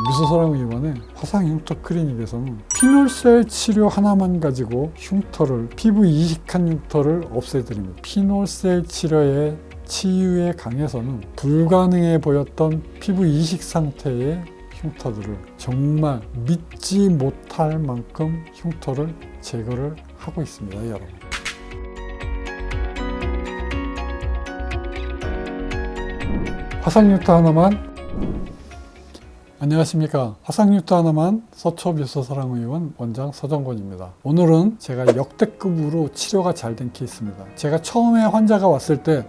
미소사랑의원의 화상흉터 클리닉에서는 피놀셀 치료 하나만 가지고 흉터를, 피부 이식한 흉터를 없애드립니다. 피놀셀 치료의 치유에 강해서는 불가능해 보였던 피부 이식 상태의 흉터들을 정말 믿지 못할 만큼 흉터를 제거를 하고 있습니다, 여러분. 화상흉터 하나만. 안녕하십니까. 화상흉터 하나만 서초미소사랑의원 원장 서정권입니다. 오늘은 제가 역대급으로 치료가 잘 된 케이스입니다. 제가 처음에 환자가 왔을 때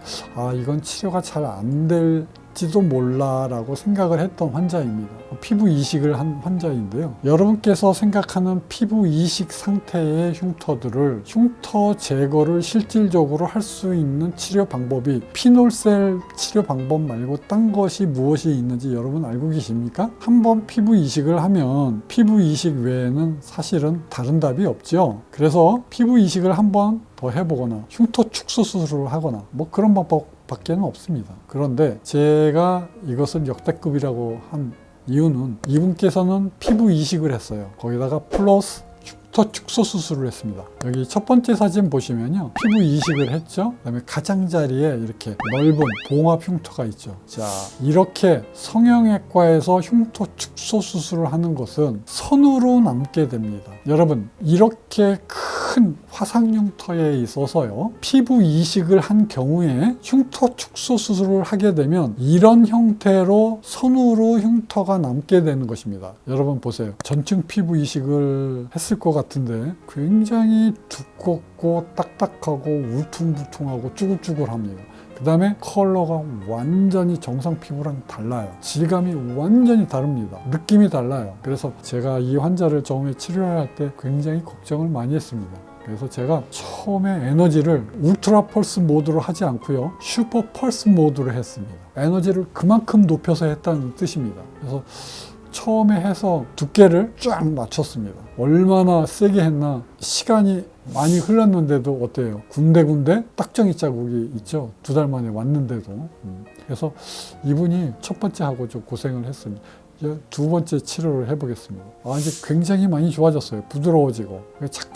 이건 치료가 잘 안 될지도 몰라 라고 생각을 했던 환자입니다. 피부 이식을 한 환자인데요. 여러분께서 생각하는 피부 이식 상태의 흉터들을, 흉터 제거를 실질적으로 할 수 있는 치료 방법이 피놀셀 치료 방법 말고 딴 것이 무엇이 있는지 여러분 알고 계십니까? 한번 피부 이식을 하면 피부 이식 외에는 사실은 다른 답이 없죠. 그래서 피부 이식을 한번 더 해보거나 흉터 축소 수술을 하거나 뭐 그런 방법밖에는 없습니다. 그런데 제가 이것을 역대급이라고 한 이유는 이분께서는 피부 이식을 했어요. 거기다가 플러스 흉터 축소 수술을 했습니다. 여기 첫 번째 사진 보시면요, 피부 이식을 했죠. 그 다음에 가장자리에 이렇게 넓은 봉합 흉터가 있죠. 자, 이렇게 성형외과에서 흉터 축소 수술을 하는 것은 선으로 남게 됩니다. 여러분, 이렇게 큰 화상 흉터에 있어서요, 피부 이식을 한 경우에 흉터 축소 수술을 하게 되면 이런 형태로 선으로 흉터가 남게 되는 것입니다. 여러분 보세요. 전층 피부 이식을 했을 것 같은데 굉장히 두껍고 딱딱하고 울퉁불퉁하고 쭈글쭈글합니다. 그 다음에 컬러가 완전히 정상 피부랑 달라요. 질감이 완전히 다릅니다. 느낌이 달라요. 그래서 제가 이 환자를 처음에 치료를 할 때 굉장히 걱정을 많이 했습니다. 그래서 제가 처음에 에너지를 울트라 펄스 모드로 하지 않고요, 슈퍼 펄스 모드로 했습니다. 에너지를 그만큼 높여서 했다는 뜻입니다. 그래서 처음에 해서 두께를 쫙 맞췄습니다. 얼마나 세게 했나, 시간이 많이 흘렀는데도 어때요? 군데군데 딱정이 자국이 있죠. 2달 만에 왔는데도. 그래서 이분이 첫 번째 하고 좀 고생을 했습니다. 이제 두 번째 치료를 해보겠습니다. 이제 굉장히 많이 좋아졌어요. 부드러워지고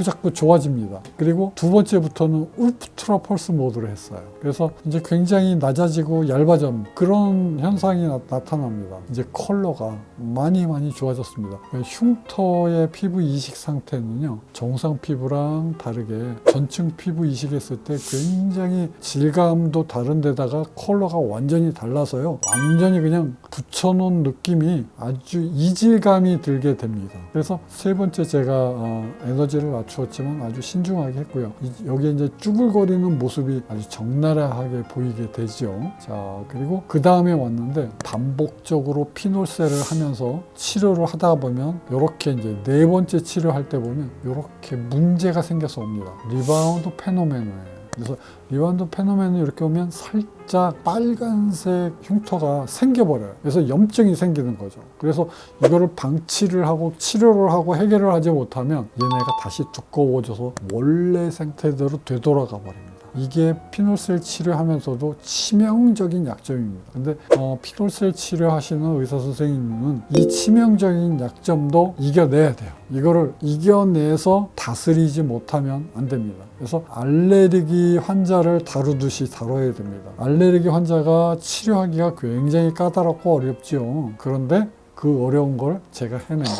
자꾸 좋아집니다. 그리고 두 번째부터는 울트라 펄스 모드로 했어요. 그래서 이제 굉장히 낮아지고 얇아진 그런 현상이 나타납니다. 이제 컬러가 많이 좋아졌습니다. 흉터의 피부 이식 상태는요, 정상 피부랑 다르게 전층 피부 이식했을 때 굉장히 질감도 다른데다가 컬러가 완전히 달라서요, 완전히 그냥 붙여놓은 느낌이 아주 이질감이 들게 됩니다. 그래서 세 번째 제가 에너지를 낮추었지만 아주 신중하게 했고요. 여기에 이제 쭈글거리는 모습이 아주 적나라하게 보이게 되죠. 자, 그리고 그 다음에 왔는데 반복적으로 피놀셀을 하면서 치료를 하다 보면 이렇게 이제 네 번째 치료할 때 보면 이렇게 문제가 생겨서 옵니다. 리바운드 페노메노예요. 그래서 리바운드 페노멘이 이렇게 오면 살짝 빨간색 흉터가 생겨버려요. 그래서 염증이 생기는 거죠. 그래서 이거를 방치를 하고 치료를 하고 해결을 하지 못하면 얘네가 다시 두꺼워져서 원래 상태대로 되돌아가 버립니다. 이게 피놀셀 치료하면서도 치명적인 약점입니다. 근데 피놀셀 치료하시는 의사 선생님은 이 치명적인 약점도 이겨내야 돼요. 이거를 이겨내서 다스리지 못하면 안 됩니다. 그래서 알레르기 환자를 다루듯이 다뤄야 됩니다. 알레르기 환자가 치료하기가 굉장히 까다롭고 어렵죠. 그런데 그 어려운 걸 제가 해냅니다.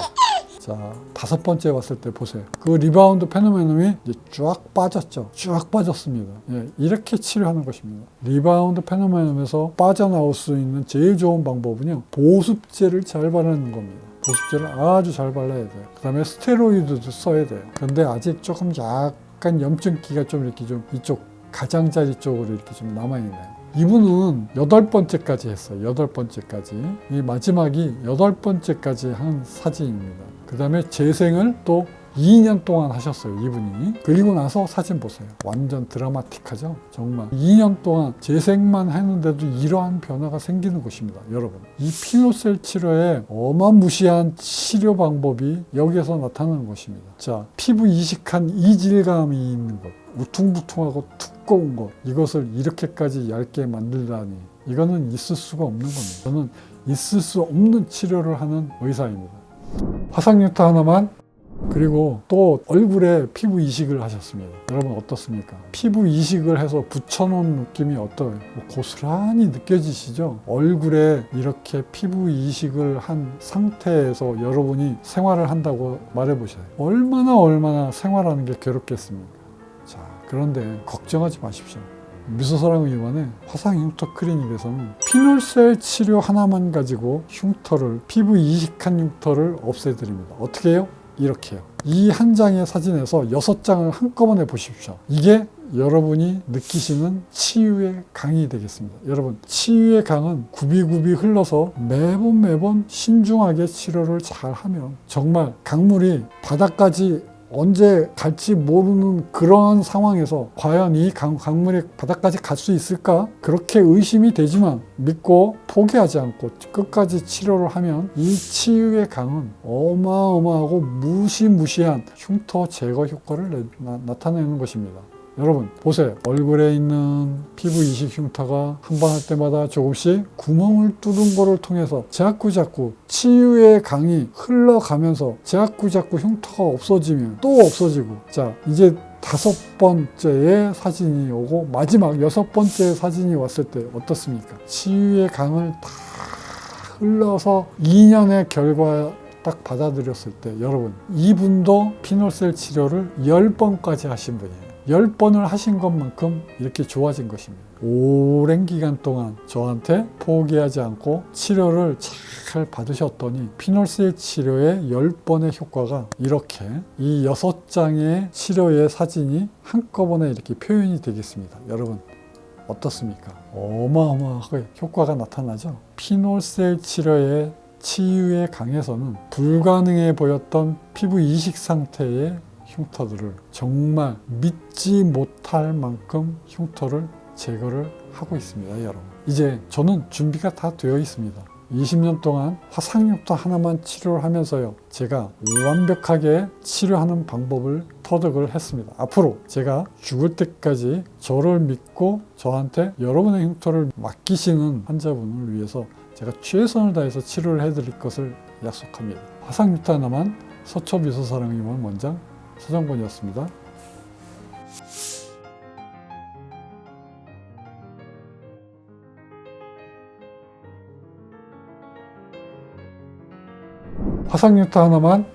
자, 다섯 번째 왔을 때 보세요. 그 리바운드 페노메논이 이제 쫙 빠졌죠. 쫙 빠졌습니다. 예, 이렇게 치료하는 것입니다. 리바운드 페노메논에서 빠져나올 수 있는 제일 좋은 방법은요, 보습제를 잘 바르는 겁니다. 보습제를 아주 잘 발라야 돼요. 그 다음에 스테로이드도 써야 돼요. 그런데 아직 조금 약간 염증기가 좀 이렇게 좀 이쪽 가장자리 쪽으로 이렇게 좀 남아있네요. 이분은 8번째까지 했어요. 8번째까지. 이 마지막이 8번째까지 한 사진입니다. 그 다음에 재생을 또 2년 동안 하셨어요, 이분이. 그리고 나서 사진 보세요. 완전 드라마틱하죠? 정말 2년 동안 재생만 했는데도 이러한 변화가 생기는 것입니다, 여러분. 이 피놀셀 치료의 어마무시한 치료 방법이 여기에서 나타나는 것입니다. 자, 피부 이식한 이질감이 있는 것, 우퉁불퉁하고 두꺼운 것, 이것을 이렇게까지 얇게 만들다니, 이거는 있을 수가 없는 겁니다. 저는 있을 수 없는 치료를 하는 의사입니다. 화상뉴타 하나만, 그리고 또 얼굴에 피부 이식을 하셨습니다. 여러분 어떻습니까? 피부 이식을 해서 붙여놓은 느낌이 어떠해요? 고스란히 느껴지시죠? 얼굴에 이렇게 피부 이식을 한 상태에서 여러분이 생활을 한다고 말해보세요. 얼마나 생활하는 게 괴롭겠습니까? 자, 그런데 걱정하지 마십시오. 미소사랑 의원의 화상흉터 클리닉에서는 피놀셀 치료 하나만 가지고 흉터를, 피부 이식한 흉터를 없애드립니다. 어떻게 해요? 이렇게요. 이 한 장의 사진에서 6장을 한꺼번에 보십시오. 이게 여러분이 느끼시는 치유의 강이 되겠습니다. 여러분, 치유의 강은 굽이굽이 흘러서 매번 신중하게 치료를 잘하면 정말 강물이 바닥까지 언제 갈지 모르는 그러한 상황에서 과연 이 강물이 바닥까지 갈 수 있을까? 그렇게 의심이 되지만 믿고 포기하지 않고 끝까지 치료를 하면 이 치유의 강은 어마어마하고 무시무시한 흉터 제거 효과를 나타내는 것입니다. 여러분 보세요. 얼굴에 있는 피부 이식 흉터가 한 번 할 때마다 조금씩 구멍을 뚫은 거를 통해서 자꾸 치유의 강이 흘러가면서 자꾸 흉터가 없어지면 또 없어지고, 자 이제 5번째의 사진이 오고 마지막 6번째 사진이 왔을 때 어떻습니까? 치유의 강을 다 흘러서 2년의 결과 딱 받아들였을 때 여러분, 이분도 피놀셀 치료를 10번까지 하신 분이에요. 10번을 하신 것만큼 이렇게 좋아진 것입니다. 오랜 기간 동안 저한테 포기하지 않고 치료를 잘 받으셨더니 피놀셀 치료의 10번의 효과가 이렇게 이 6장의 치료의 사진이 한꺼번에 이렇게 표현이 되겠습니다. 여러분 어떻습니까? 어마어마하게 효과가 나타나죠. 피놀셀 치료의 치유의 강에서는 불가능해 보였던 피부 이식 상태의 흉터들을 정말 믿지 못할 만큼 흉터를 제거를 하고 있습니다. 여러분 이제 저는 준비가 다 되어 있습니다. 20년 동안 화상흉터 하나만 치료를 하면서요, 제가 완벽하게 치료하는 방법을 터득을 했습니다. 앞으로 제가 죽을 때까지 저를 믿고 저한테 여러분의 흉터를 맡기시는 환자분을 위해서 제가 최선을 다해서 치료를 해드릴 것을 약속합니다. 화상흉터 하나만 서초미소사랑의원 원장 서정권이었습니다. 화상뉴타 하나만